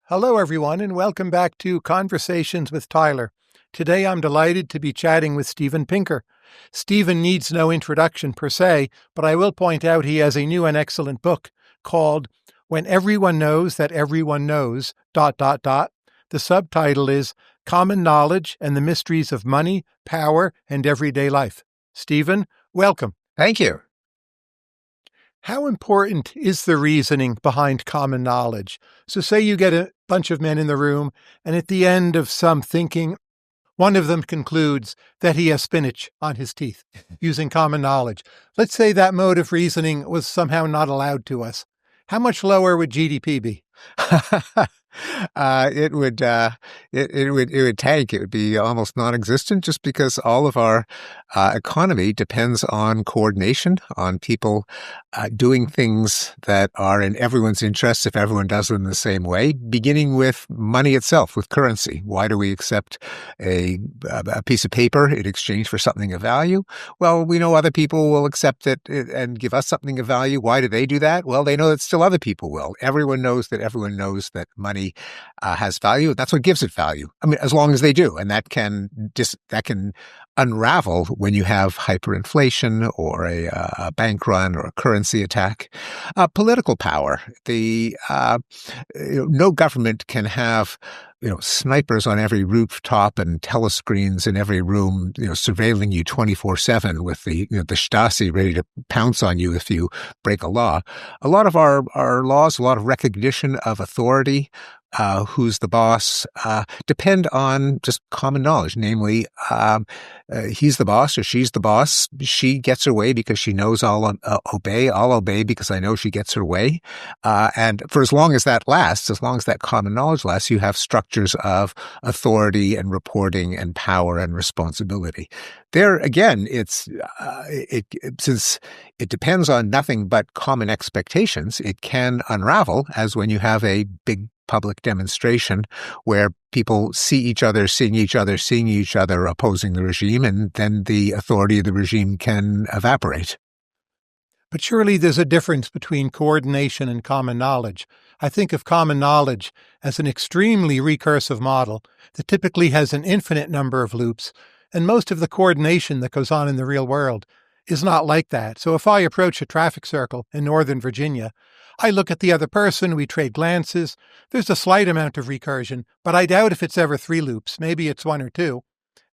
Hello, everyone, and welcome back to Conversations with Tyler. Today, I'm delighted to be chatting with Steven Pinker. Steven needs no introduction per se, but I will point out he has a new and excellent book called When Everyone Knows That Everyone Knows, ... The subtitle is Common Knowledge and the Mysteries of Money, Power, and Everyday Life. Steven, welcome. Thank you. How important is the reasoning behind common knowledge? So say you get a bunch of men in the room, and at the end of some thinking, one of them concludes that he has spinach on his teeth using common knowledge. Let's say that mode of reasoning was somehow not allowed to us. How much lower would GDP be? It would tank. It would be almost non-existent, just because all of our economy depends on coordination, on people doing things that are in everyone's interest if everyone does them the same way, beginning with money itself, with currency. Why do we accept a piece of paper in exchange for something of value? Well, we know other people will accept it and give us something of value. Why do they do that? Well, they know that still other people will. Everyone knows that money has value. That's what gives it value. I mean, as long as they do, and that can unravel when you have hyperinflation or a bank run or a currency attack. Political power. No government can have snipers on every rooftop and telescreens in every room, surveilling you 24/7 with the Stasi ready to pounce on you if you break a law. A lot of our laws, a lot of recognition of authority, who's the boss, depend on just common knowledge. Namely, he's the boss or she's the boss. She gets her way because she knows I'll obey. I'll obey because I know she gets her way. And for as long as that lasts, as long as that common knowledge lasts, you have structures of authority and reporting and power and responsibility. There again, since it depends on nothing but common expectations, it can unravel, as when you have a big public demonstration where people see each other, seeing each other, opposing the regime, and then the authority of the regime can evaporate. But surely there's a difference between coordination and common knowledge. I think of common knowledge as an extremely recursive model that typically has an infinite number of loops, and most of the coordination that goes on in the real world is not like that. So if I approach a traffic circle in Northern Virginia, I look at the other person, we trade glances. There's a slight amount of recursion, but I doubt if it's ever 3 loops. Maybe it's 1 or 2.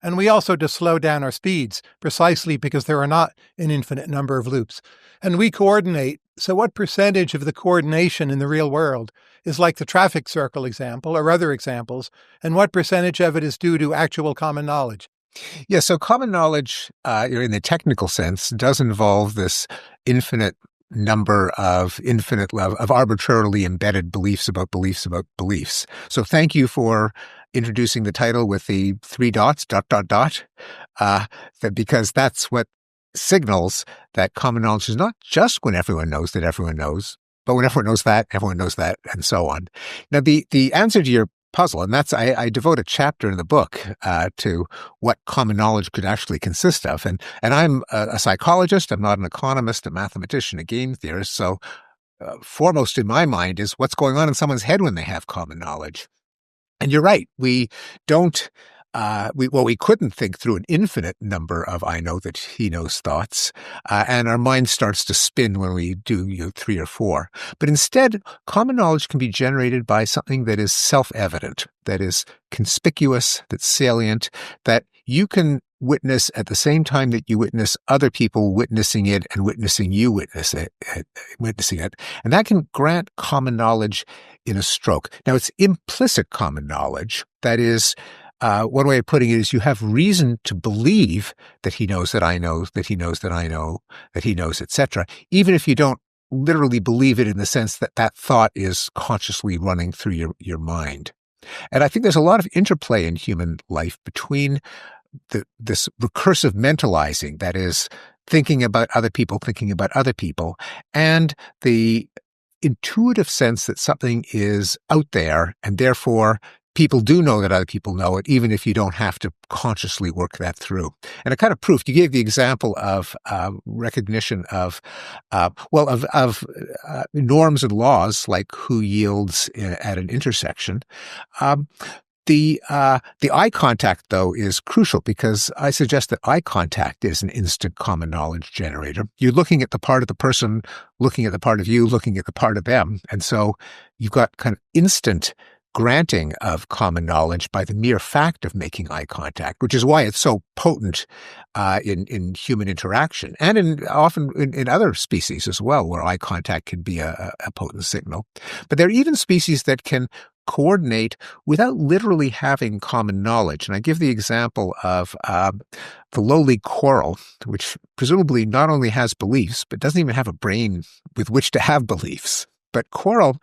And we also just slow down our speeds precisely because there are not an infinite number of loops. And we coordinate. So what percentage of the coordination in the real world is like the traffic circle example or other examples? And what percentage of it is due to actual common knowledge? Yeah, so common knowledge, in the technical sense, does involve this infinite number of arbitrarily embedded beliefs about beliefs. So thank you for introducing the title with the 3 dots, ... because that's what signals that common knowledge is not just when everyone knows that everyone knows, but when everyone knows that, and so on. Now, the answer to your puzzle, and that's I devote a chapter in the book to what common knowledge could actually consist of. And I'm a psychologist. I'm not an economist, a mathematician, a game theorist. So foremost in my mind is what's going on in someone's head when they have common knowledge. And you're right. We don't. We couldn't think through an infinite number of I know that he knows thoughts, and our mind starts to spin when we do 3 or 4. But instead, common knowledge can be generated by something that is self-evident, that is conspicuous, that's salient, that you can witness at the same time that you witness other people witnessing it and witnessing you witnessing it. And that can grant common knowledge in a stroke. Now, it's implicit common knowledge. That is, one way of putting it is you have reason to believe that he knows that I know, that he knows that I know, that he knows, etc., even if you don't literally believe it in the sense that that thought is consciously running through your mind. And I think there's a lot of interplay in human life between this recursive mentalizing, that is, thinking about other people, and the intuitive sense that something is out there and therefore people do know that other people know it, even if you don't have to consciously work that through. And a kind of proof, you gave the example of recognition of, norms and laws, like who yields at an intersection. The eye contact, though, is crucial, because I suggest that eye contact is an instant common knowledge generator. You're looking at the part of the person, looking at the part of you, looking at the part of them. And so you've got kind of instant granting of common knowledge by the mere fact of making eye contact, which is why it's so potent in human interaction, and often in other species as well, where eye contact can be a potent signal. But there are even species that can coordinate without literally having common knowledge. And I give the example of the lowly coral, which presumably not only has beliefs, but doesn't even have a brain with which to have beliefs. But coral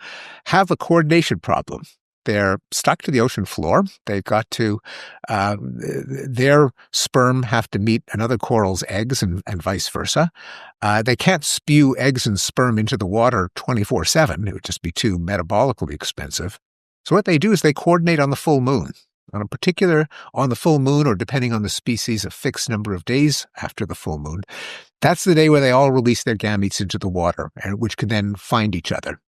have a coordination problem. They're stuck to the ocean floor. They've got to, their sperm have to meet another coral's eggs and vice versa. They can't spew eggs and sperm into the water 24/7. It would just be too metabolically expensive. So what they do is they coordinate on the full moon. On the full moon, or depending on the species, a fixed number of days after the full moon. That's the day where they all release their gametes into the water, and which can then find each other.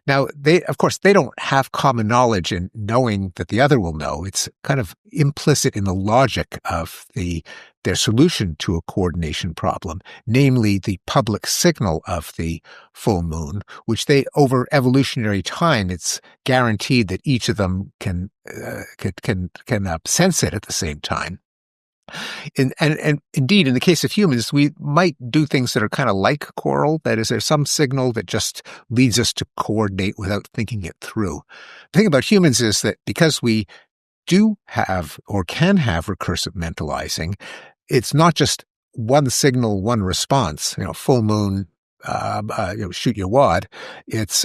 Now, of course, they don't have common knowledge in knowing that the other will know. It's kind of implicit in the logic of their solution to a coordination problem, namely the public signal of the full moon, which over evolutionary time, it's guaranteed that each of them can sense it at the same time. And indeed, in the case of humans, we might do things that are kind of like coral. That is, there's some signal that just leads us to coordinate without thinking it through. The thing about humans is that because we do have or can have recursive mentalizing, it's not just one signal, one response, full moon, shoot your wad. It's,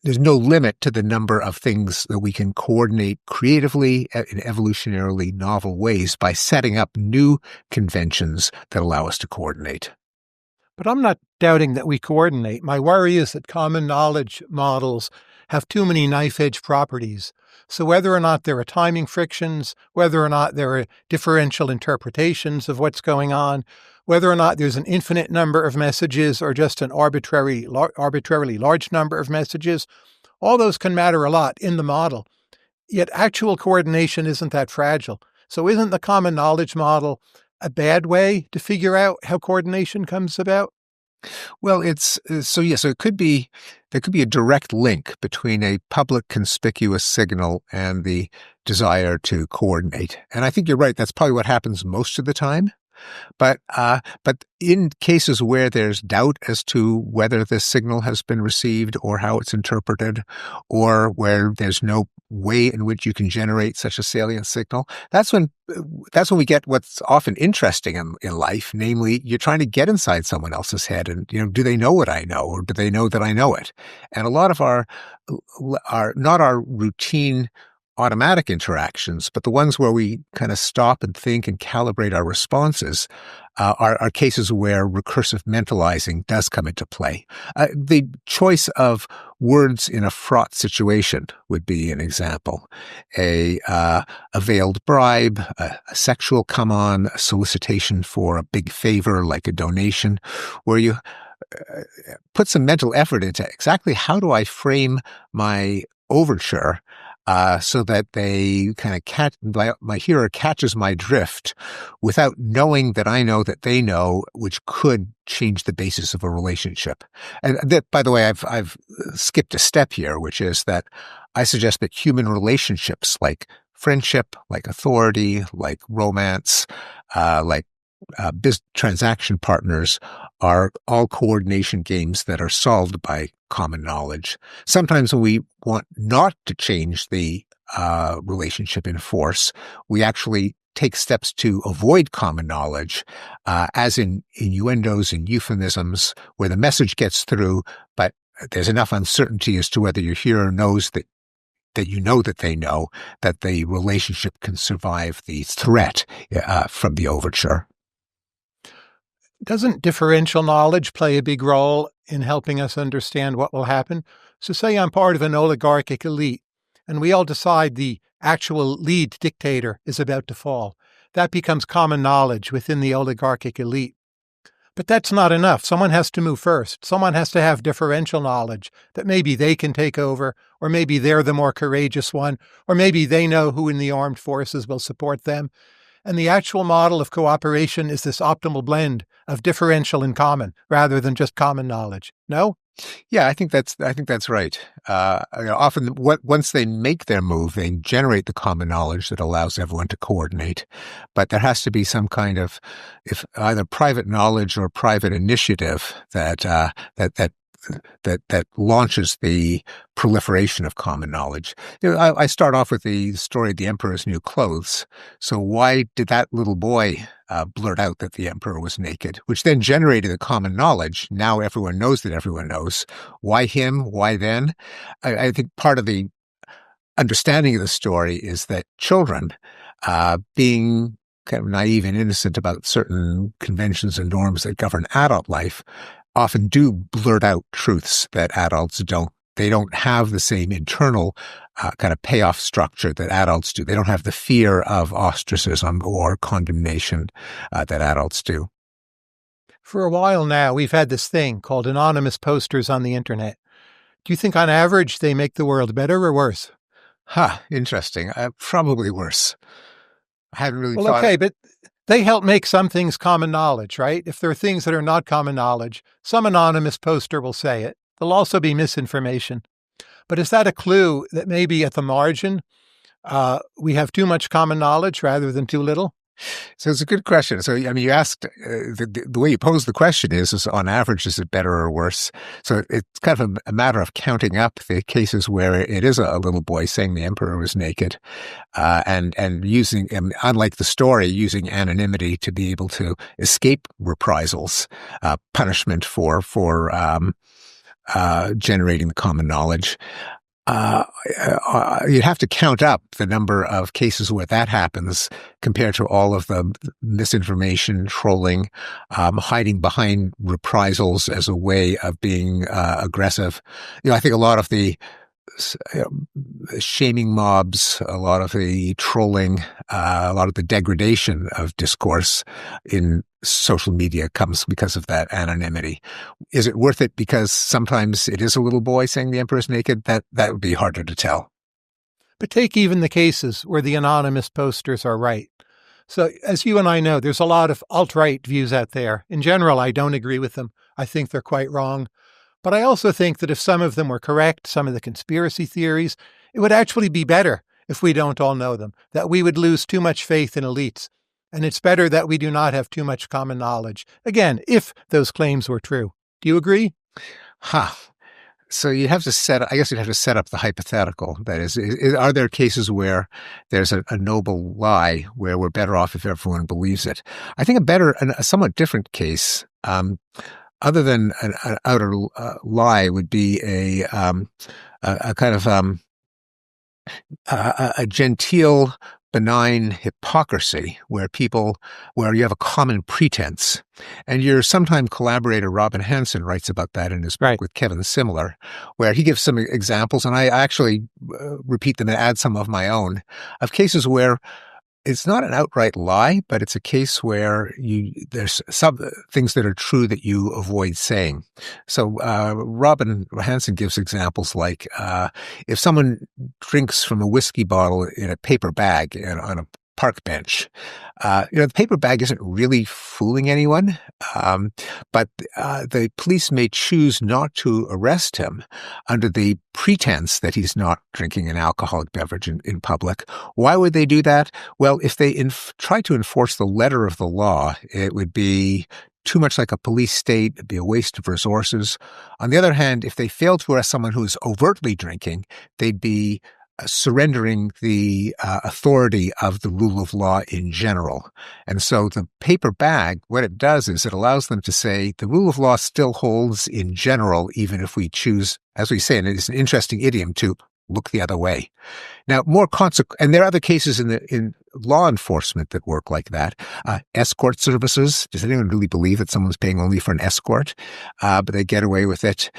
there's no limit to the number of things that we can coordinate creatively in evolutionarily novel ways by setting up new conventions that allow us to coordinate. But I'm not doubting that we coordinate. My worry is that common knowledge models have too many knife-edge properties. So whether or not there are timing frictions, whether or not there are differential interpretations of what's going on, whether or not there's an infinite number of messages or just an arbitrarily large number of messages, all those can matter a lot in the model. Yet actual coordination isn't that fragile. So isn't the common knowledge model a bad way to figure out how coordination comes about? Well, so it could be, there could be a direct link between a public conspicuous signal and the desire to coordinate. And I think you're right. That's probably what happens most of the time. But in cases where there's doubt as to whether this signal has been received or how it's interpreted, or where there's no way in which you can generate such a salient signal, that's when we get what's often interesting in life. Namely, you're trying to get inside someone else's head, and do they know what I know, or do they know that I know it? And a lot of our not our routine automatic interactions, but the ones where we kind of stop and think and calibrate our responses are cases where recursive mentalizing does come into play. The choice of words in a fraught situation would be an example. A veiled bribe, a sexual come-on, a solicitation for a big favor like a donation, where you put some mental effort into exactly how do I frame my overture so that they kind of my hearer catches my drift without knowing that I know that they know, which could change the basis of a relationship. And that, by the way, I've skipped a step here, which is that I suggest that human relationships, like friendship, like authority, like romance, like business transaction partners, are all coordination games that are solved by common knowledge. Sometimes when we want not to change the relationship in force, we actually take steps to avoid common knowledge, as in innuendos and euphemisms, where the message gets through, but there's enough uncertainty as to whether your hearer knows that you know that they know that the relationship can survive the threat from the overture. Doesn't differential knowledge play a big role in helping us understand what will happen? So say I'm part of an oligarchic elite, and we all decide the actual lead dictator is about to fall. That becomes common knowledge within the oligarchic elite. But that's not enough. Someone has to move first. Someone has to have differential knowledge that maybe they can take over, or maybe they're the more courageous one, or maybe they know who in the armed forces will support them. And the actual model of cooperation is this optimal blend of differential and common rather than just common knowledge. No? Yeah, I think that's right. Often, once they make their move, they generate the common knowledge that allows everyone to coordinate. But there has to be some kind of, if either private knowledge or private initiative that launches the proliferation of common knowledge. I start off with the story of the emperor's new clothes. So why did that little boy blurt out that the emperor was naked, which then generated a common knowledge? Now everyone knows that everyone knows. Why him? Why then? I think part of the understanding of the story is that children, being kind of naive and innocent about certain conventions and norms that govern adult life, often do blurt out truths that adults don't. They don't have the same internal kind of payoff structure that adults do. They don't have the fear of ostracism or condemnation that adults do. For a while now, we've had this thing called anonymous posters on the internet. Do you think on average they make the world better or worse? Interesting. Probably worse. I hadn't really thought. Okay, but they help make some things common knowledge, right? If there are things that are not common knowledge, some anonymous poster will say it. There'll also be misinformation. But is that a clue that maybe at the margin, we have too much common knowledge rather than too little? So it's a good question. So, I mean, you asked, the way you pose the question is on average, is it better or worse? So it's kind of a matter of counting up the cases where it is a little boy saying the emperor was naked, and using, unlike the story, using anonymity to be able to escape reprisals, punishment for generating the common knowledge. You'd have to count up the number of cases where that happens compared to all of the misinformation, trolling, hiding behind reprisals as a way of being aggressive. I think a lot of the shaming mobs, a lot of the trolling, a lot of the degradation of discourse in social media comes because of that anonymity. Is it worth it because sometimes it is a little boy saying the emperor's naked? That would be harder to tell. But take even the cases where the anonymous posters are right. So as you and I know, there's a lot of alt-right views out there. In general, I don't agree with them. I think they're quite wrong. But I also think that if some of them were correct, some of the conspiracy theories, it would actually be better if we don't all know them, that we would lose too much faith in elites. And it's better that we do not have too much common knowledge. Again, if those claims were true. Do you agree? So you'd have to set up the hypothetical. That is, are there cases where there's a noble lie where we're better off if everyone believes it? I think a somewhat different case, other than an outer lie, would be a kind of a genteel, benign hypocrisy where you have a common pretense. And your sometime collaborator, Robin Hanson, writes about that in his book with Kevin Simler, where he gives some examples, and I actually repeat them and add some of my own, of cases where it's not an outright lie, but it's a case where there's some things that are true that you avoid saying. So Robin Hanson gives examples like if someone drinks from a whiskey bottle in a paper bag on a park bench, the paper bag isn't really fooling anyone, but the police may choose not to arrest him under the pretense that he's not drinking an alcoholic beverage in public. Why would they do that? Well, if they try to enforce the letter of the law, it would be too much like a police state. It'd be a waste of resources. On the other hand, if they fail to arrest someone who is overtly drinking, they'd be surrendering the authority of the rule of law in general. And so the paper bag, what it does is it allows them to say the rule of law still holds in general, even if we choose, as we say, and it's an interesting idiom, to look the other way. Now, and there are other cases in law enforcement that work like that. Escort services. Does anyone really believe that someone's paying only for an escort? But they get away with it.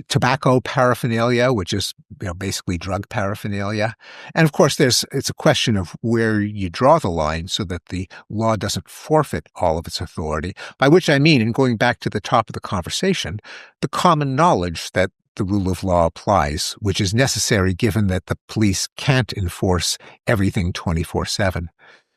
tobacco paraphernalia, which is basically drug paraphernalia. And of course, it's a question of where you draw the line so that the law doesn't forfeit all of its authority, by which I mean, and going back to the top of the conversation, the common knowledge that the rule of law applies, which is necessary given that the police can't enforce everything 24/7.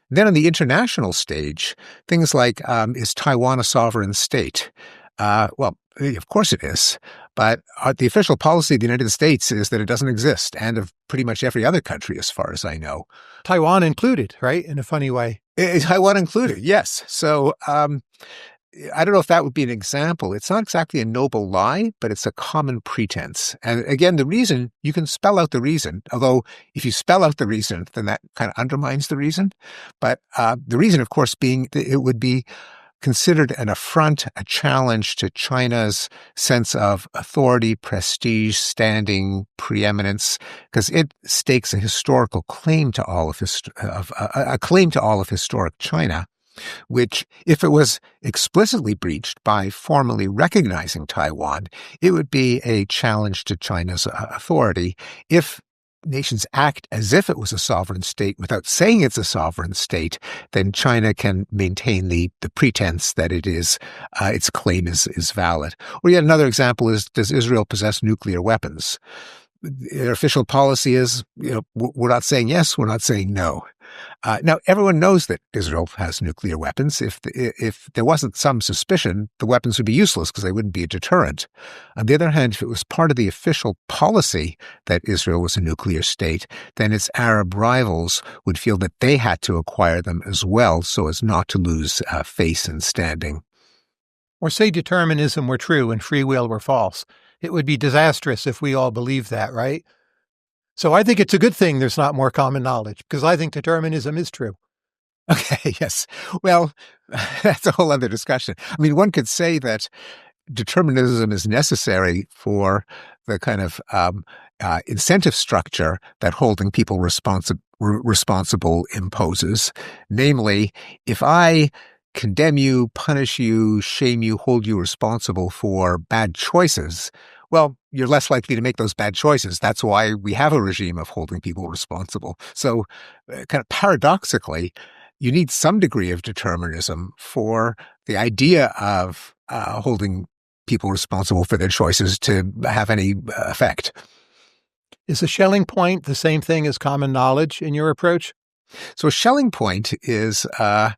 Then on the international stage, things like, is Taiwan a sovereign state? Well, of course it is. But the official policy of the United States is that it doesn't exist, and of pretty much every other country, as far as I know. Taiwan included, right? In a funny way. Taiwan included, yes. So I don't know if that would be an example. It's not exactly a noble lie, but it's a common pretense. And again, the reason, you can spell out the reason, although if you spell out the reason, then that kind of undermines the reason. But the reason, of course, being that it would be considered an affront, a challenge to China's sense of authority, prestige, standing, preeminence, because it stakes a historical claim to all of historic China, which, if it was explicitly breached by formally recognizing Taiwan, it would be a challenge to China's authority. If nations act as if it was a sovereign state without saying it's a sovereign state, then China can maintain the pretense that it is, its claim is valid. Or yet another example is, does Israel possess nuclear weapons? Their official policy is, we're not saying yes, we're not saying no. Now, everyone knows that Israel has nuclear weapons. If there wasn't some suspicion, the weapons would be useless because they wouldn't be a deterrent. On the other hand, if it was part of the official policy that Israel was a nuclear state, then its Arab rivals would feel that they had to acquire them as well so as not to lose face and standing. Or say determinism were true and free will were false. It would be disastrous if we all believed that, right? So I think it's a good thing there's not more common knowledge, because I think determinism is true. Okay, yes. Well, that's a whole other discussion. I mean, one could say that determinism is necessary for the kind of incentive structure that holding people responsible imposes. Namely, if I condemn you, punish you, shame you, hold you responsible for bad choices, well, you're less likely to make those bad choices. That's why we have a regime of holding people responsible. So kind of paradoxically, you need some degree of determinism for the idea of holding people responsible for their choices to have any effect. Is a Schelling point the same thing as common knowledge in your approach? So a Schelling point is, I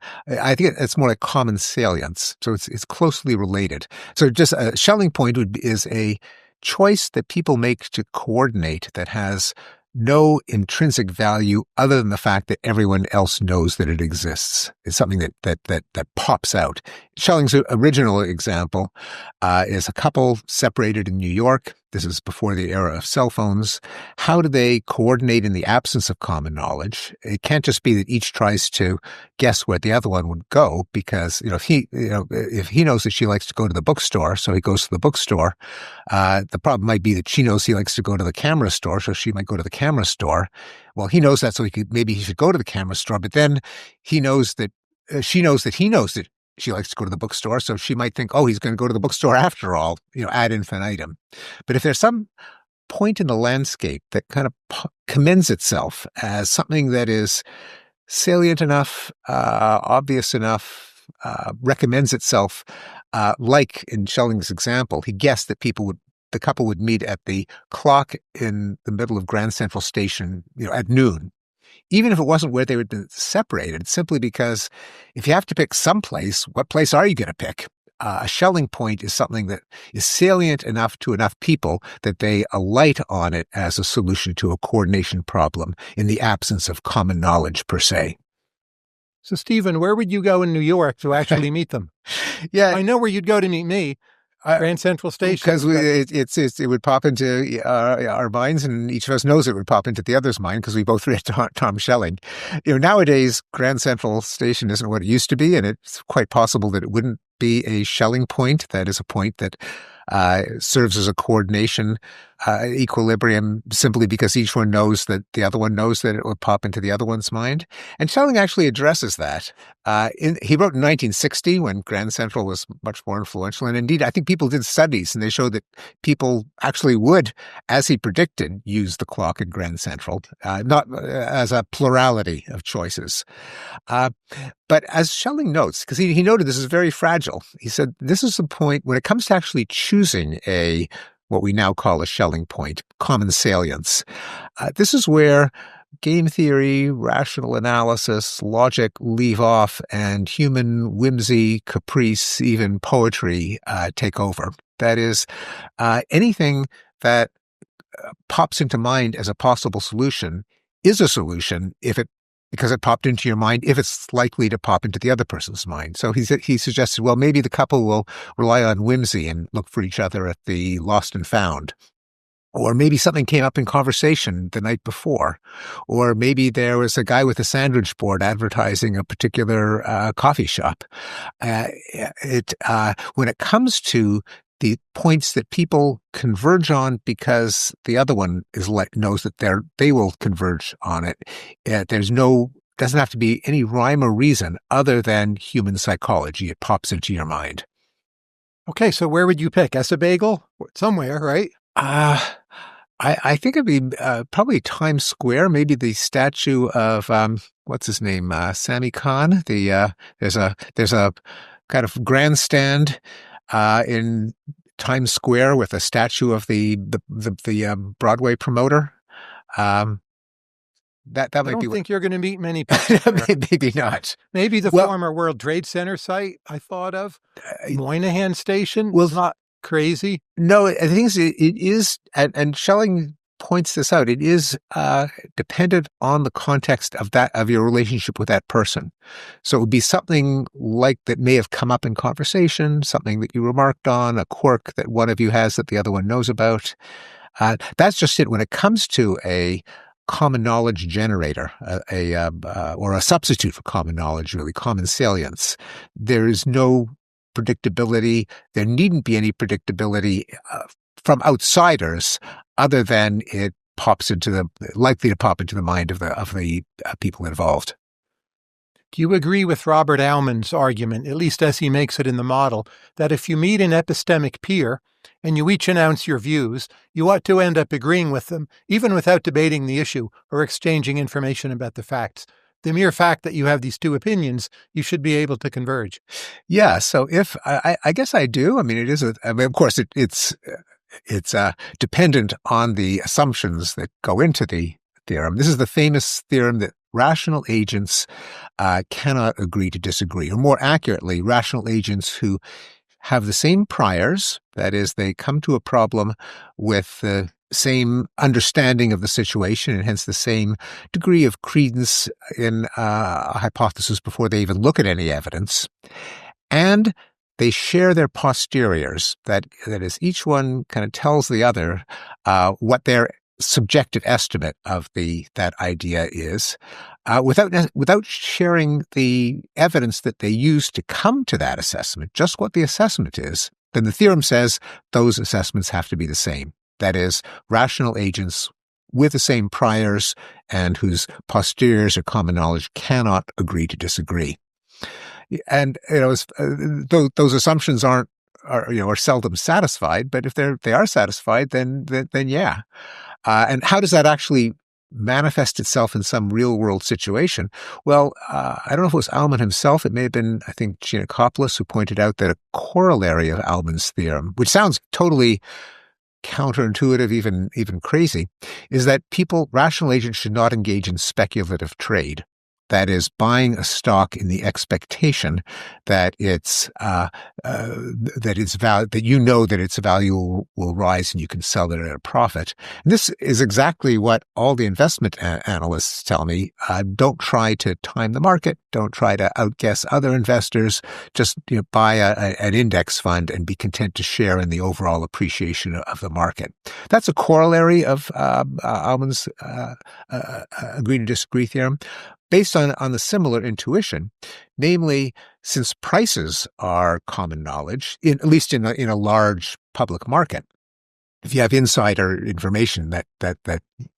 think it's more like common salience. So it's closely related. So just a Schelling point is a choice that people make to coordinate that has no intrinsic value other than the fact that everyone else knows that it exists. It's something that pops out. Schelling's original example is a couple separated in New York. This is before the era of cell phones. How do they coordinate in the absence of common knowledge? It can't just be that each tries to guess where the other one would go, because if he knows that she likes to go to the bookstore, so he goes to the bookstore. The problem might be that she knows he likes to go to the camera store, so she might go to the camera store. Well, he knows that, so maybe he should go to the camera store. But then he knows that she knows that he knows that she likes to go to the bookstore, so she might think, oh, he's going to go to the bookstore after all, ad infinitum. But if there's some point in the landscape that kind of commends itself as something that is salient enough, obvious enough, recommends itself, like in Schelling's example, he guessed that the couple would meet at the clock in the middle of Grand Central Station, at noon. Even if it wasn't where they would been separated, simply because if you have to pick some place, what place are you going to pick? A Schelling point is something that is salient enough to enough people that they alight on it as a solution to a coordination problem in the absence of common knowledge per se. So, Stephen, where would you go in New York to actually meet them? Yeah, I know where you'd go to meet me. Grand Central Station. Because it would pop into our minds, and each of us knows it would pop into the other's mind because we both read Tom Schelling. Nowadays, Grand Central Station isn't what it used to be, and it's quite possible that it wouldn't be a Schelling point. That is a point that serves as a coordination equilibrium simply because each one knows that the other one knows that it will pop into the other one's mind. And Schelling actually addresses that. He wrote in 1960 when Grand Central was much more influential. And indeed, I think people did studies and they showed that people actually would, as he predicted, use the clock in Grand Central, not as a plurality of choices. But as Schelling notes, because he noted this is very fragile, he said this is the point when it comes to actually choosing what we now call a Schelling point, common salience. This is where game theory, rational analysis, logic leave off, and human whimsy, caprice, even poetry take over. That is, anything that pops into mind as a possible solution is a solution because it popped into your mind, if it's likely to pop into the other person's mind. So he suggested, well, maybe the couple will rely on whimsy and look for each other at the lost and found. Or maybe something came up in conversation the night before. Or maybe there was a guy with a sandwich board advertising a particular coffee shop. When it comes to the points that people converge on because the other one knows that they will converge on it. Doesn't have to be any rhyme or reason other than human psychology. It pops into your mind. Okay, so where would you pick? Bagel? Somewhere, right? I think it'd be probably Times Square, maybe the statue of what's his name, Sami Khan. There's a kind of grandstand in Times Square with a statue of the Broadway promoter. That might be. I don't think you're going to meet many people. Maybe not. Maybe the former World Trade Center site I thought of. Moynihan Station was not crazy. No, I think it is, and Schelling points this out. It is dependent on the context of your relationship with that person. So it would be something like that may have come up in conversation, something that you remarked on, a quirk that one of you has that the other one knows about. That's just it. When it comes to a common knowledge generator, or a substitute for common knowledge, really common salience, there is no predictability. There needn't be any predictability from outsiders, other than it likely to pop into the mind of the people involved. Do you agree with Robert Aumann's argument, at least as he makes it in the model, that if you meet an epistemic peer and you each announce your views, you ought to end up agreeing with them, even without debating the issue or exchanging information about the facts? The mere fact that you have these two opinions, you should be able to converge. Yeah. So I guess I do. I mean, it is of course, it's dependent on the assumptions that go into the theorem. This is the famous theorem that rational agents cannot agree to disagree, or more accurately, rational agents who have the same priors, that is, they come to a problem with the same understanding of the situation and hence the same degree of credence in a hypothesis before they even look at any evidence. And they share their posteriors. That is, each one kind of tells the other what their subjective estimate of that idea is, without sharing the evidence that they use to come to that assessment, just what the assessment is. Then the theorem says those assessments have to be the same. That is, rational agents with the same priors and whose posteriors or common knowledge cannot agree to disagree. And those assumptions are seldom satisfied. But if they are satisfied, then yeah. And how does that actually manifest itself in some real world situation? Well, I don't know if it was Aumann himself. It may have been, I think, Giannakopoulos who pointed out that a corollary of Aumann's theorem, which sounds totally counterintuitive, even crazy, is that rational agents should not engage in speculative trade. That is, buying a stock in the expectation that its value will rise and you can sell it at a profit. And this is exactly what all the investment analysts tell me. Don't try to time the market. Don't try to outguess other investors. Just buy an index fund and be content to share in the overall appreciation of the market. That's a corollary of Aumann's agree to disagree theorem. based on the similar intuition, namely, since prices are common knowledge, at least in a large public market. If you have insider information, that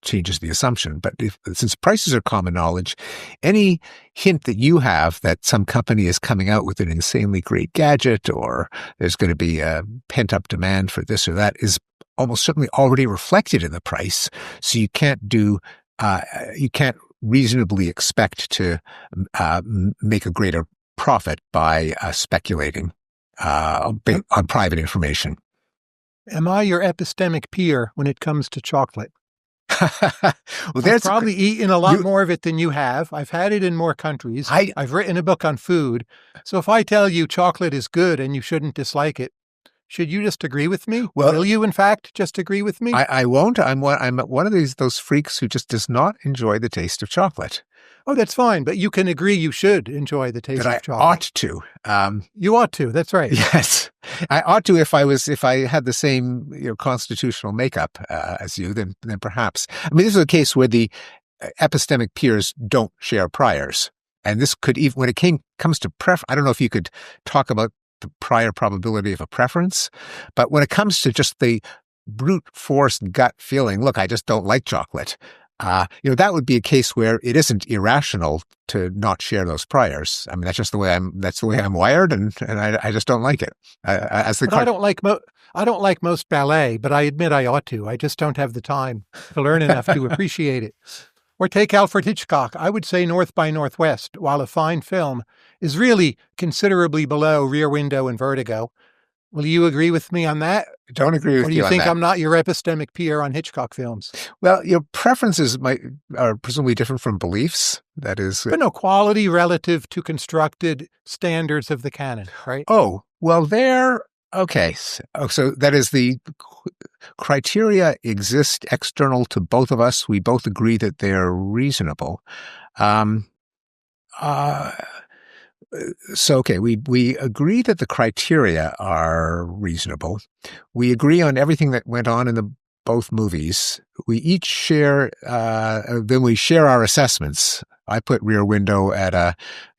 changes the assumption. But since prices are common knowledge, any hint that you have that some company is coming out with an insanely great gadget, or there's going to be a pent-up demand for this or that, is almost certainly already reflected in the price. So you can't reasonably expect to make a greater profit by speculating on private information. Am I your epistemic peer when it comes to chocolate? Well, I've probably eaten a lot more of it than you have. I've had it in more countries. I've written a book on food. So if I tell you chocolate is good and you shouldn't dislike it, should you just agree with me? Well, will you, in fact, just agree with me? I won't. I'm one of those freaks who just does not enjoy the taste of chocolate. Oh, that's fine. But you can agree you should enjoy the taste of chocolate. That I ought to. You ought to. That's right. Yes, I ought to if I had the same constitutional makeup as you. Then perhaps. I mean, this is a case where the epistemic peers don't share priors, and this could even when it comes to I don't know if you could talk about the prior probability of a preference, but when it comes to just the brute force gut feeling, look, I just don't like chocolate. That would be a case where it isn't irrational to not share those priors. I mean, that's just the way I'm wired, and I just don't like it. I don't like most ballet, but I admit I ought to. I just don't have the time to learn enough to appreciate it. Or take Alfred Hitchcock. I would say North by Northwest, while a fine film, is really considerably below Rear Window and Vertigo. Will you agree with me on that? I don't agree with you on that. Or do you think I'm not your epistemic peer on Hitchcock films? Well, your preferences are presumably different from beliefs. That is... But no, quality relative to constructed standards of the canon, right? Oh, well, okay. So that is the criteria exist external to both of us. We both agree that they're reasonable. So, okay, we agree that the criteria are reasonable. We agree on everything that went on in both movies. We each share, then we share our assessments. I put Rear Window at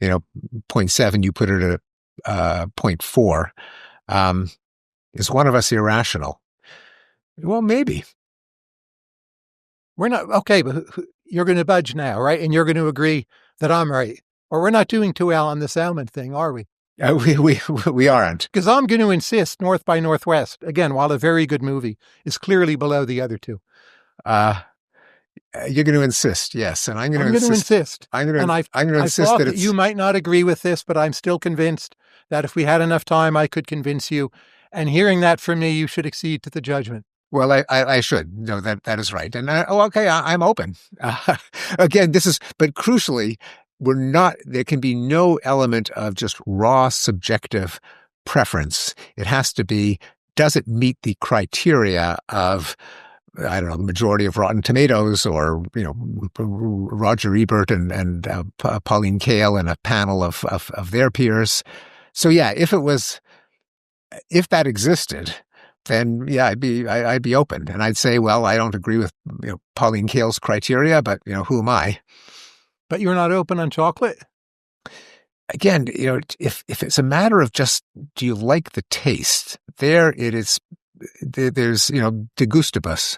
0.7. You put it at 0.4. Is one of us irrational? Well, maybe. We're not, okay, but you're going to budge now, right? And you're going to agree that I'm right. Or we're not doing too well on this Aumann thing, are we? We aren't. Because I'm going to insist North by Northwest, again, while a very good movie, is clearly below the other two. You're going to insist, yes. And I'm going to insist. I'm going to insist thought that you might not agree with this, but I'm still convinced that if we had enough time, I could convince you. And hearing that from me, you should accede to the judgment. Well, I should. No, that is right. And okay, I'm open. Again, but crucially, there can be no element of just raw subjective preference. It has to be, does it meet the criteria of, I don't know, the majority of Rotten Tomatoes, or, Roger Ebert and Pauline Kael and a panel of their peers. So yeah, if that existed, then yeah, I'd be open, and I'd say, well, I don't agree with Pauline Kael's criteria, but who am I? But you're not open on chocolate? Again, if it's a matter of just, do you like the taste? There it is. There's, de gustibus,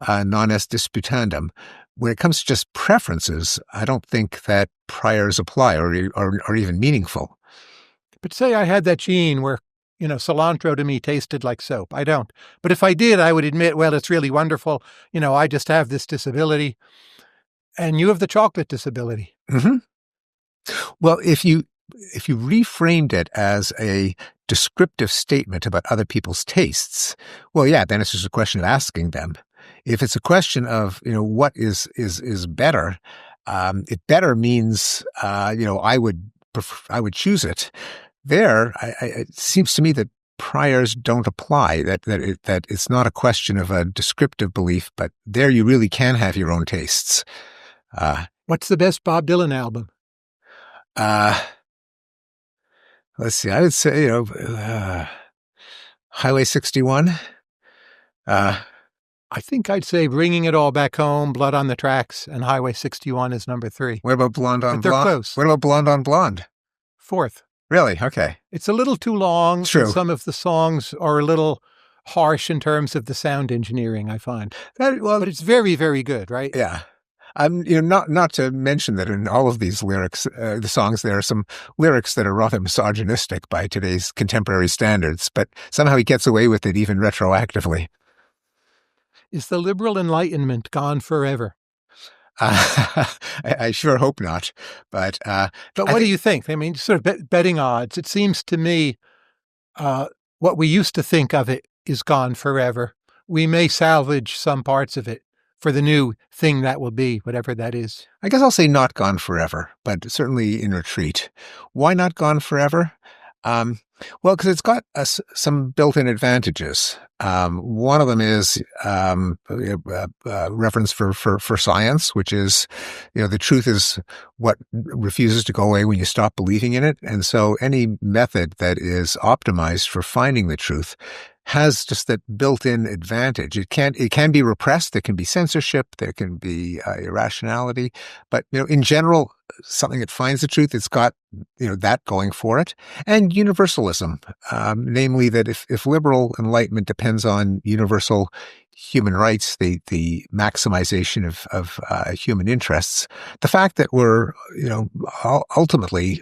non est disputandum. When it comes to just preferences, I don't think that priors apply or even meaningful. But say I had that gene where, cilantro to me tasted like soap. I don't. But if I did, I would admit, well, it's really wonderful. I just have this disability. And you have the chocolate disability. Mm-hmm. Well, if you reframed it as a descriptive statement about other people's tastes, well, yeah, then it's just a question of asking them. If it's a question of what is better, it better means I would choose it. There, it seems to me that priors don't apply. That it's not a question of a descriptive belief, but there you really can have your own tastes. What's the best Bob Dylan album? Let's see. I would say, Highway 61. I think I'd say Bringing It All Back Home, Blood on the Tracks, and Highway 61 is number 3. What about Blonde on But they're Blonde? close. What about Blonde on Blonde? 4th. Really? Okay. It's a little too long. It's true. And some of the songs are a little harsh in terms of the sound engineering, I find. But it's very, very good, right? Yeah. Not to mention that in all of these lyrics, the songs, there are some lyrics that are rather misogynistic by today's contemporary standards, but somehow he gets away with it even retroactively. Is the liberal Enlightenment gone forever? I sure hope not. But what do you think? I mean, sort of betting odds. It seems to me what we used to think of it is gone forever. We may salvage some parts of it for the new thing that will be, whatever that is. I guess I'll say not gone forever, but certainly in retreat. Why not gone forever? Well, because it's got some built-in advantages. One of them is reference for science, which is, the truth is what refuses to go away when you stop believing in it. And so any method that is optimized for finding the truth has just that built-in advantage. It can be repressed. There can be censorship. There can be irrationality. But, in general, something that finds the truth, it's got, that going for it. And universalism, namely that if liberal enlightenment depends on universal human rights, the maximization of human interests, the fact that we're, ultimately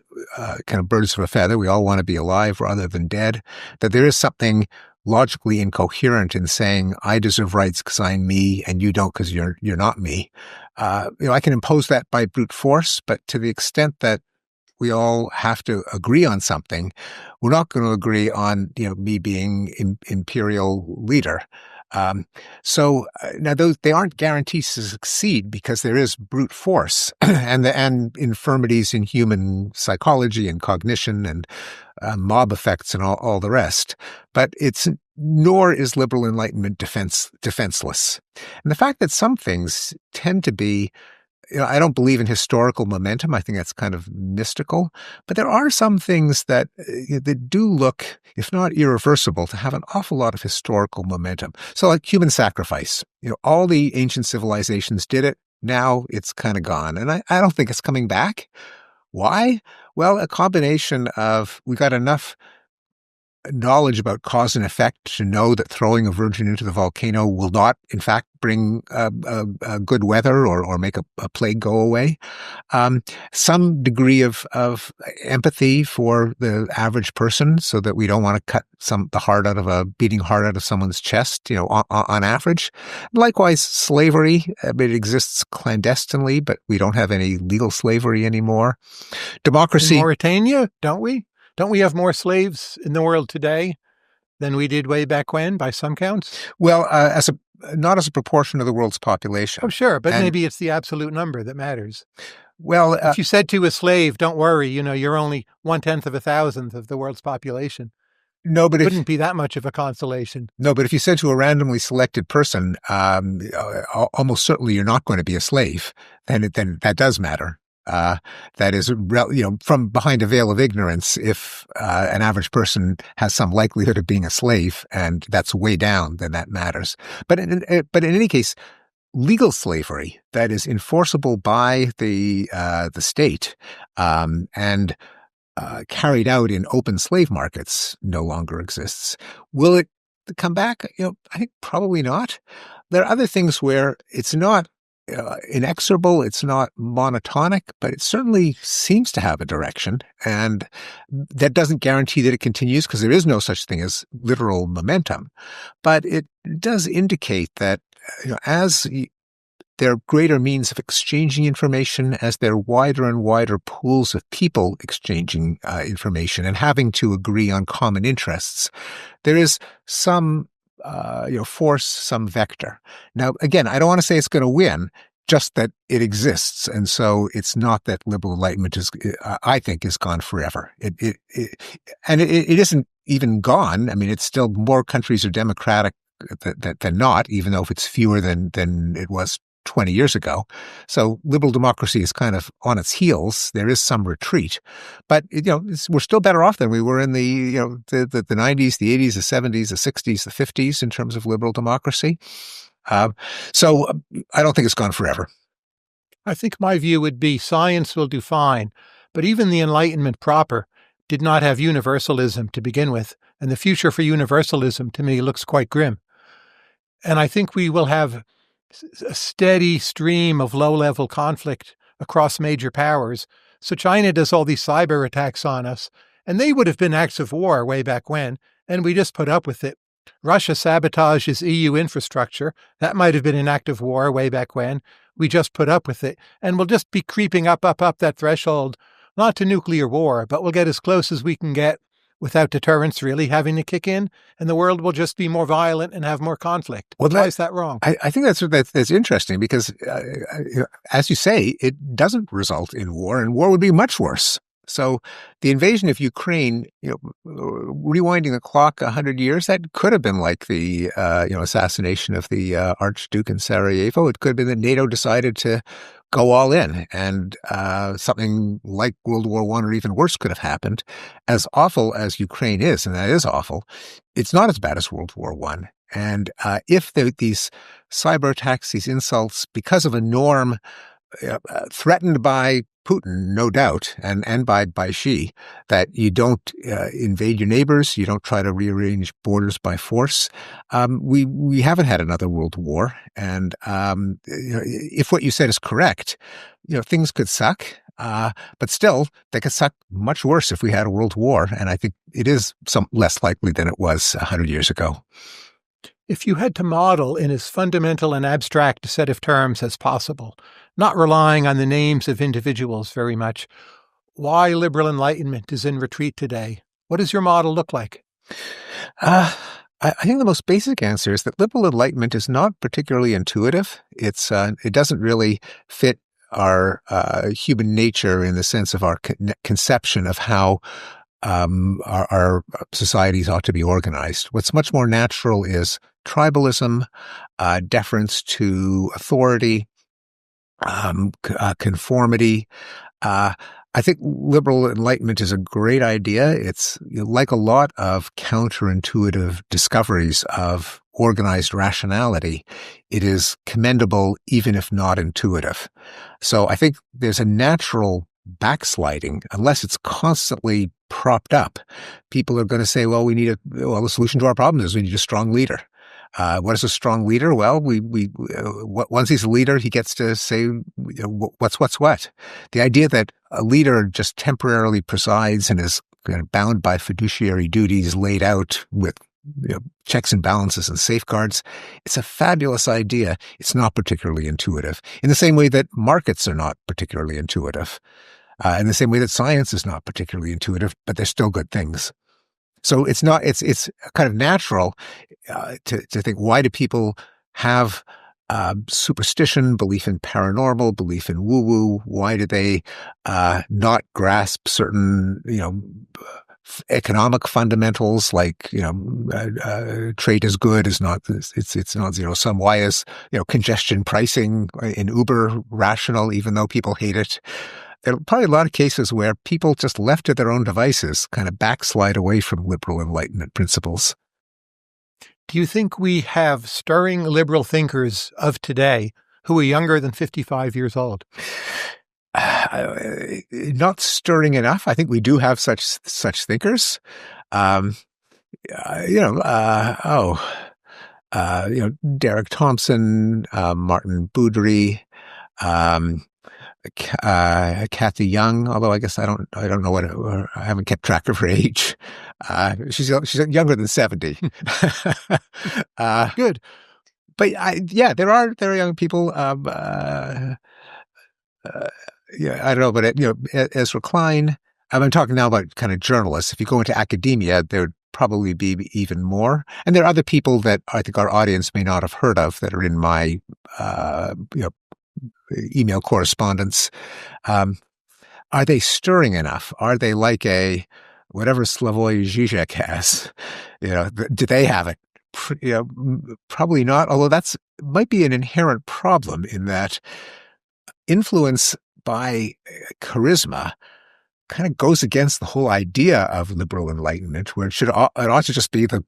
kind of birds of a feather, we all want to be alive rather than dead, that there is something logically incoherent in saying, I deserve rights because I'm me and you don't because you're not me. I can impose that by brute force, but to the extent that we all have to agree on something, we're not going to agree on, me being imperial leader. So now they aren't guarantees to succeed because there is brute force and infirmities in human psychology and cognition and mob effects and all the rest. But nor is liberal enlightenment defenseless. And the fact that some things tend to be, I don't believe in historical momentum. I think that's kind of mystical. But there are some things that do look, if not irreversible, to have an awful lot of historical momentum. So like human sacrifice. All the ancient civilizations did it. Now it's kind of gone. And I don't think it's coming back. Why? Well, a combination of we got enough knowledge about cause and effect to know that throwing a virgin into the volcano will not, in fact, bring good weather or make a plague go away. Some degree of empathy for the average person, so that we don't want to cut the beating heart out of someone's chest, on average. Likewise, slavery, it exists clandestinely, but we don't have any legal slavery anymore. Democracy. In Mauritania, don't we? Don't we have more slaves in the world today than we did way back when, by some counts? Well, not as a proportion of the world's population. Oh, sure, but maybe it's the absolute number that matters. Well, if you said to a slave, "Don't worry, you're only 1/10 of 1,000th of the world's population." No, but it wouldn't be that much of a consolation. No, but if you said to a randomly selected person, almost certainly you're not going to be a slave, then that does matter. That is, from behind a veil of ignorance, if an average person has some likelihood of being a slave, and that's way down, then that matters. But in any case, legal slavery that is enforceable by the state and carried out in open slave markets no longer exists. Will it come back? I think probably not. There are other things where it's not inexorable, it's not monotonic, but it certainly seems to have a direction. And that doesn't guarantee that it continues, because there is no such thing as literal momentum. But it does indicate that as there are greater means of exchanging information, as there are wider and wider pools of people exchanging information and having to agree on common interests, there is some force, some vector. Now, again, I don't want to say it's going to win, just that it exists. And so it's not that liberal enlightenment I think, is gone forever. It isn't even gone. I mean, it's still, more countries are democratic than not, even though if it's fewer than it was 20 years ago. So liberal democracy is kind of on its heels. There is some retreat, but we're still better off than we were in the 90s, the 80s, the 70s, the 60s, the 50s in terms of liberal democracy. So I don't think it's gone forever. I think my view would be science will do fine, but even the Enlightenment proper did not have universalism to begin with, and the future for universalism to me looks quite grim. And I think we will have a steady stream of low-level conflict across major powers. So China does all these cyber attacks on us, and they would have been acts of war way back when, and we just put up with it. Russia sabotages EU infrastructure. That might have been an act of war way back when. We just put up with it, and we'll just be creeping up that threshold, not to nuclear war, but we'll get as close as we can get without deterrence really having to kick in, and the world will just be more violent and have more conflict. Well, why is that wrong? I think that's interesting because, as you say, it doesn't result in war, and war would be much worse. So the invasion of Ukraine, rewinding the clock 100 years, that could have been like the assassination of the Archduke in Sarajevo. It could have been that NATO decided to go all in, and something like World War I or even worse could have happened. As awful as Ukraine is, and that is awful, it's not as bad as World War I. And if these cyber attacks, these insults, because of a norm threatened by Putin, no doubt, and by Xi, that you don't invade your neighbors, you don't try to rearrange borders by force. We haven't had another world war, and if what you said is correct, things could suck, but still they could suck much worse if we had a world war. And I think it is less likely than it was 100 years ago. If you had to model in as fundamental and abstract a set of terms as possible, not relying on the names of individuals very much, why liberal enlightenment is in retreat today? What does your model look like? I think the most basic answer is that liberal enlightenment is not particularly intuitive. It doesn't really fit our human nature in the sense of our conception of how our societies ought to be organized. What's much more natural is tribalism, deference to authority, conformity. I think liberal enlightenment is a great idea. It's like a lot of counterintuitive discoveries of organized rationality. It is commendable, even if not intuitive. So I think there's a natural backsliding unless it's constantly propped up. People are going to say, well, the solution to our problem is we need a strong leader. What is a strong leader? Well, once he's a leader, he gets to say what's what. The idea that a leader just temporarily presides and is kind of bound by fiduciary duties laid out with checks and balances and safeguards, it's a fabulous idea. It's not particularly intuitive. In the same way that markets are not particularly intuitive. In the same way that science is not particularly intuitive, but they're still good things. So it's kind of natural to think, why do people have superstition, belief in paranormal, belief in woo-woo? Why do they not grasp certain, economic fundamentals like, trade is good, it's not zero sum. Why is, congestion pricing in Uber rational, even though people hate it? There are probably a lot of cases where people just left to their own devices kind of backslide away from liberal enlightenment principles. Do you think we have stirring liberal thinkers of today who are younger than 55 years old? Not stirring enough. I think we do have such thinkers. Derek Thompson, Martin Boudry, Kathy Young, although I guess I don't know I haven't kept track of her age. She's younger than 70. Good. But there are young people. I don't know, but Ezra Klein. I'm talking now about kind of journalists. If you go into academia, there'd probably be even more. And there are other people that I think our audience may not have heard of that are in my email correspondence. Are they stirring enough? Are they like whatever Slavoj Žižek has? Do they have it? Probably not. Although might be an inherent problem in that influence by charisma kind of goes against the whole idea of liberal enlightenment, where it ought to just be the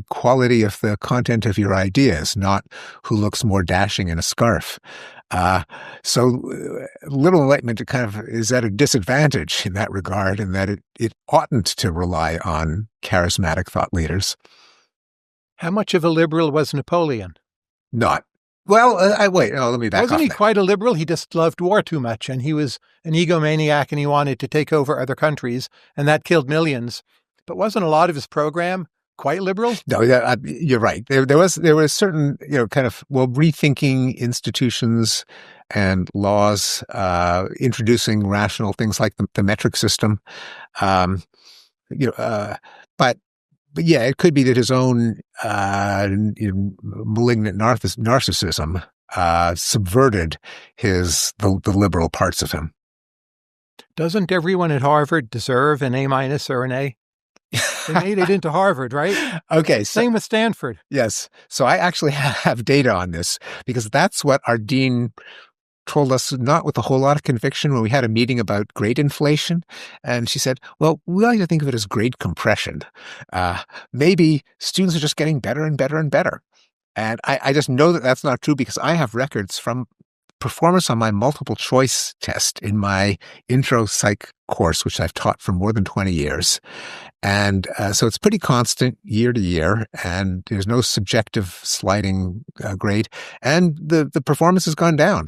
quality of the content of your ideas, not who looks more dashing in a scarf. So liberal enlightenment kind of is at a disadvantage in that regard, in that it oughtn't to rely on charismatic thought leaders. How much of a liberal was Napoleon? Not. Well, wait, let me back off. Wasn't he quite a liberal? He just loved war too much, and he was an egomaniac, and he wanted to take over other countries, and that killed millions. But wasn't a lot of his program quite liberal? No, you're right. There was certain, kind of, rethinking institutions and laws, introducing rational things like the metric system. But yeah, it could be that his own malignant narcissism subverted the liberal parts of him. Doesn't everyone at Harvard deserve an A- or an A? They made it into Harvard, right? Okay. Same with Stanford. Yes. So I actually have data on this, because that's what our dean told us, not with a whole lot of conviction, when we had a meeting about grade inflation. And she said, well, we like to think of it as grade compression. Maybe students are just getting better and better and better. And I just know that that's not true, because I have records from performance on my multiple choice test in my intro psych course, which I've taught for more than 20 years. And so it's pretty constant year to year, and there's no subjective sliding grade. And the performance has gone down.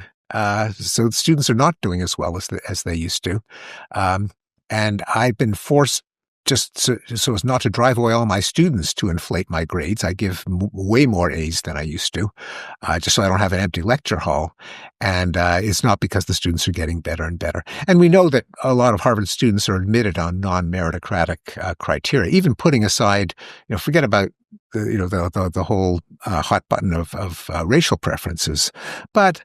So students are not doing as well as they used to. And I've been forced, just so as not to drive away all my students, to inflate my grades. I give way more A's than I used to, just so I don't have an empty lecture hall. And it's not because the students are getting better and better. And we know that a lot of Harvard students are admitted on non-meritocratic criteria, even putting aside, forget about the whole hot button of racial preferences, but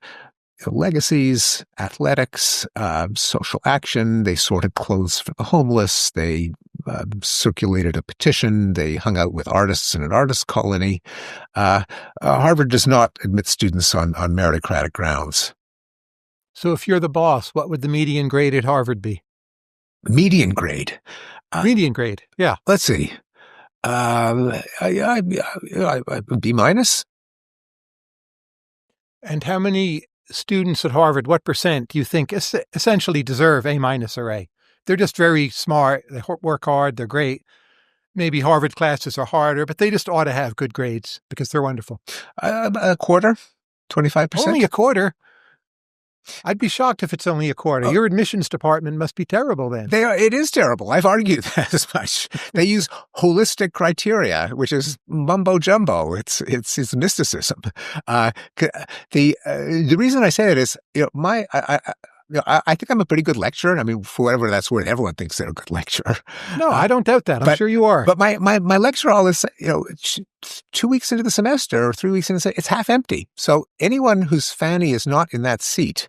legacies, athletics, social action. They sorted clothes for the homeless. They circulated a petition. They hung out with artists in an artist colony. Harvard does not admit students on meritocratic grounds. So if you're the boss, what would the median grade at Harvard be? Median grade? Median grade, yeah. Let's see. B minus. And how many students at Harvard, what percent do you think essentially deserve A- or A? They're just very smart. They work hard. They're great. Maybe Harvard classes are harder, but they just ought to have good grades because they're wonderful. A quarter, 25%. Only a quarter? I'd be shocked if it's only a quarter. Oh. Your admissions department must be terrible then. It is terrible. I've argued that as much. They use holistic criteria, which is mumbo jumbo. It's mysticism. The reason I say it is, I think I'm a pretty good lecturer. I mean, for whatever that's worth, everyone thinks they're a good lecturer. No, I don't doubt that. I'm sure you are. But my lecture hall is, 2 weeks into the semester or 3 weeks into it's half empty. So anyone whose fanny is not in that seat,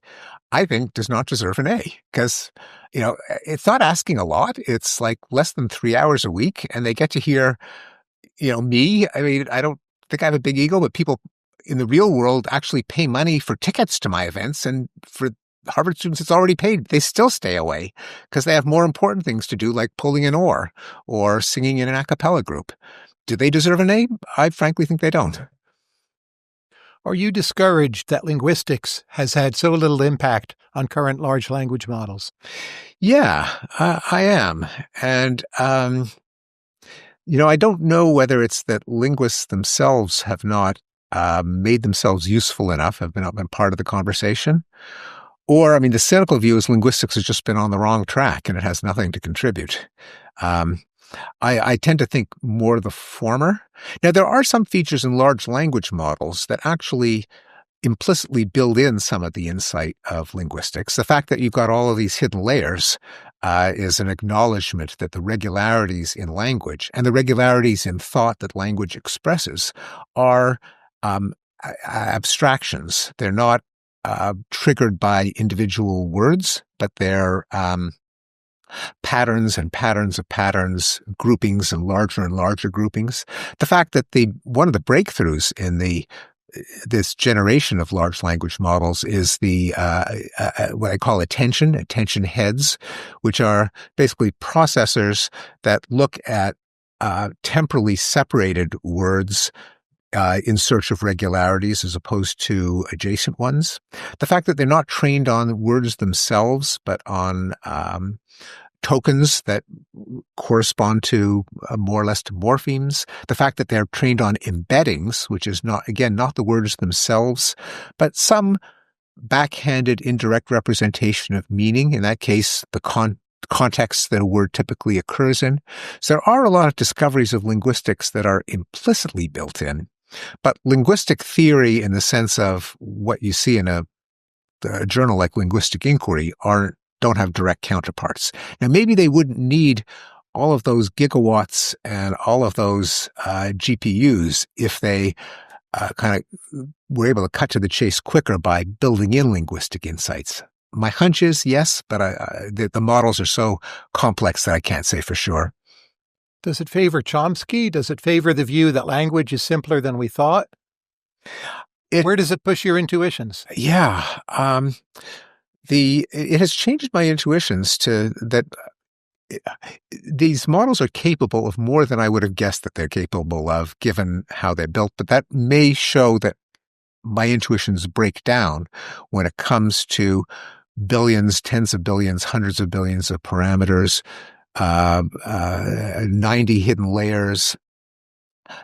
I think, does not deserve an A, because, it's not asking a lot. It's like less than 3 hours a week, and they get to hear, me. I mean, I don't think I have a big ego, but people in the real world actually pay money for tickets to my events, and for Harvard students, it's already paid. They still stay away because they have more important things to do, like pulling an oar or singing in an a cappella group. Do they deserve an A? I frankly think they don't. Are you discouraged that linguistics has had so little impact on current large language models? Yeah, I am. And, I don't know whether it's that linguists themselves have not made themselves useful enough, have been part of the conversation. Or, the cynical view is linguistics has just been on the wrong track and it has nothing to contribute. I tend to think more the former. Now, there are some features in large language models that actually implicitly build in some of the insight of linguistics. The fact that you've got all of these hidden layers is an acknowledgement that the regularities in language and the regularities in thought that language expresses are abstractions. They're not triggered by individual words, but they're patterns and patterns of patterns, groupings and larger groupings. The fact that one of the breakthroughs in the this generation of large language models is the what I call attention heads, which are basically processors that look at temporally separated words in search of regularities as opposed to adjacent ones. The fact that they're not trained on words themselves, but on tokens that correspond to more or less to morphemes. The fact that they're trained on embeddings, which is not the words themselves, but some backhanded indirect representation of meaning. In that case, the context that a word typically occurs in. So there are a lot of discoveries of linguistics that are implicitly built in. But linguistic theory, in the sense of what you see in a journal like Linguistic Inquiry, don't have direct counterparts. Now, maybe they wouldn't need all of those gigawatts and all of those GPUs if they kind of were able to cut to the chase quicker by building in linguistic insights. My hunch is yes, but the models are so complex that I can't say for sure. Does it favor Chomsky? Does it favor the view that language is simpler than we thought? Where does it push your intuitions? Yeah. It has changed my intuitions to that these models are capable of more than I would have guessed that they're capable of, given how they're built. But that may show that my intuitions break down when it comes to billions, tens of billions, hundreds of billions of parameters, 90 hidden layers,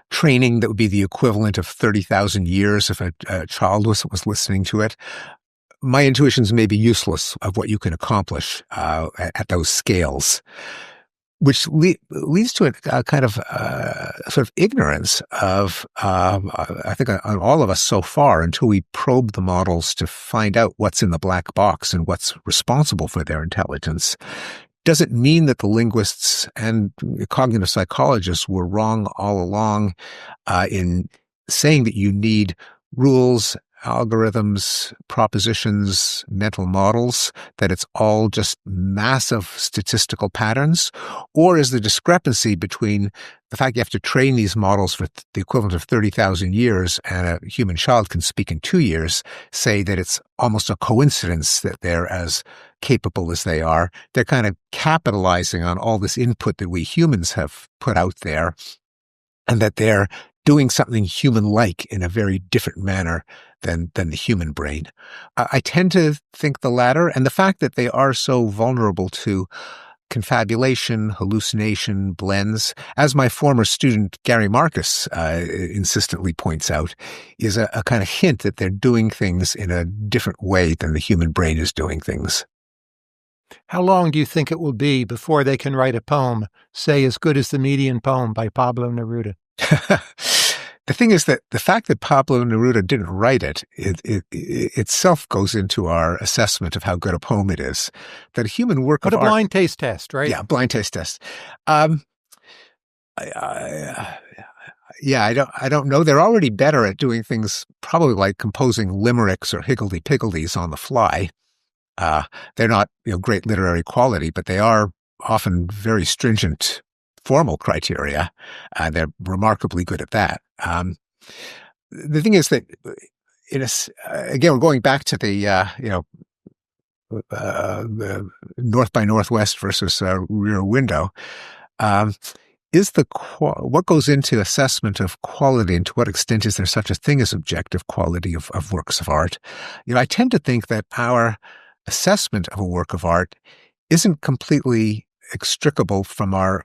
training that would be the equivalent of 30,000 years if a child was listening to it. My intuitions may be useless of what you can accomplish at those scales, which leads to a kind of sort of ignorance of, I think, on all of us so far, until we probe the models to find out what's in the black box and what's responsible for their intelligence. Does it mean that the linguists and cognitive psychologists were wrong all along in saying that you need rules, algorithms, propositions, mental models, that it's all just massive statistical patterns? Or is the discrepancy between the fact you have to train these models for the equivalent of 30,000 years and a human child can speak in 2 years, say that it's almost a coincidence that they're as capable as they are? They're kind of capitalizing on all this input that we humans have put out there, and that they're doing something human-like in a very different manner than the human brain. I tend to think the latter, and the fact that they are so vulnerable to confabulation, hallucination, blends, as my former student Gary Marcus insistently points out, is a kind of hint that they're doing things in a different way than the human brain is doing things. How long do you think it will be before they can write a poem, say as good as the median poem by Pablo Neruda? The thing is that the fact that Pablo Neruda didn't write it itself goes into our assessment of how good a poem it is. That a human work of art... But a blind taste test, right? Yeah, blind taste test. Yeah, I don't know. They're already better at doing things probably like composing limericks or higgledy-piggledies on the fly. They're not, great literary quality, but they are often very stringent formal criteria. They're remarkably good at that. The thing is that, again, we're going back to the North by Northwest versus Rear Window. Is what goes into assessment of quality, and to what extent is there such a thing as objective quality of works of art? I tend to think that our assessment of a work of art isn't completely extricable from our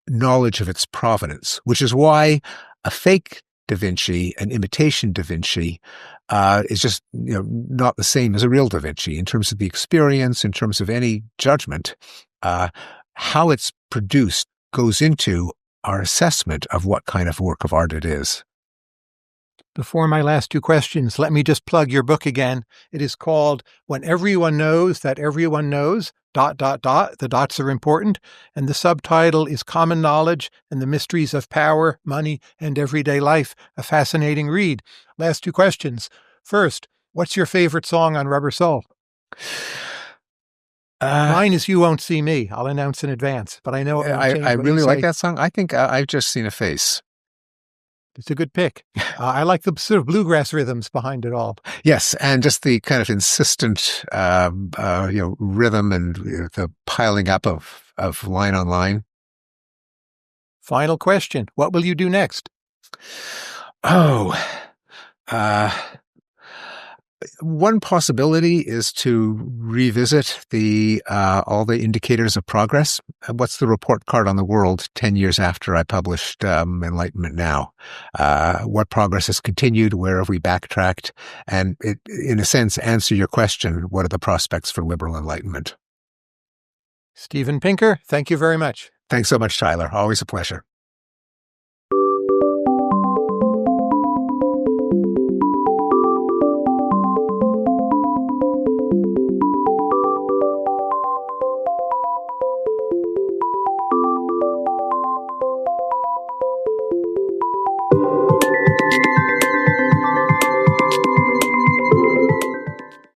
knowledge of its provenance, which is why a fake Da Vinci, an imitation Da Vinci, is just not the same as a real Da Vinci in terms of the experience, in terms of any judgment. How it's produced goes into our assessment of what kind of work of art it is. Before my last two questions, let me just plug your book again. It is called When Everyone Knows That Everyone Knows, ... The dots are important. And the subtitle is Common Knowledge and the Mysteries of Power, Money, and Everyday Life, a fascinating read. Last two questions. First, what's your favorite song on Rubber Soul? Mine is You Won't See Me. I'll announce in advance, but I know it won't change I what really you like say. that song. I think I've Just Seen a Face. It's a good pick. I like the sort of bluegrass rhythms behind it all. Yes, and just the kind of insistent, rhythm and the piling up of line on line. Final question. What will you do next? Oh, one possibility is to revisit all the indicators of progress. What's the report card on the world 10 years after I published Enlightenment Now? What progress has continued? Where have we backtracked? And it, in a sense, answer your question, what are the prospects for liberal enlightenment? Steven Pinker, thank you very much. Thanks so much, Tyler. Always a pleasure.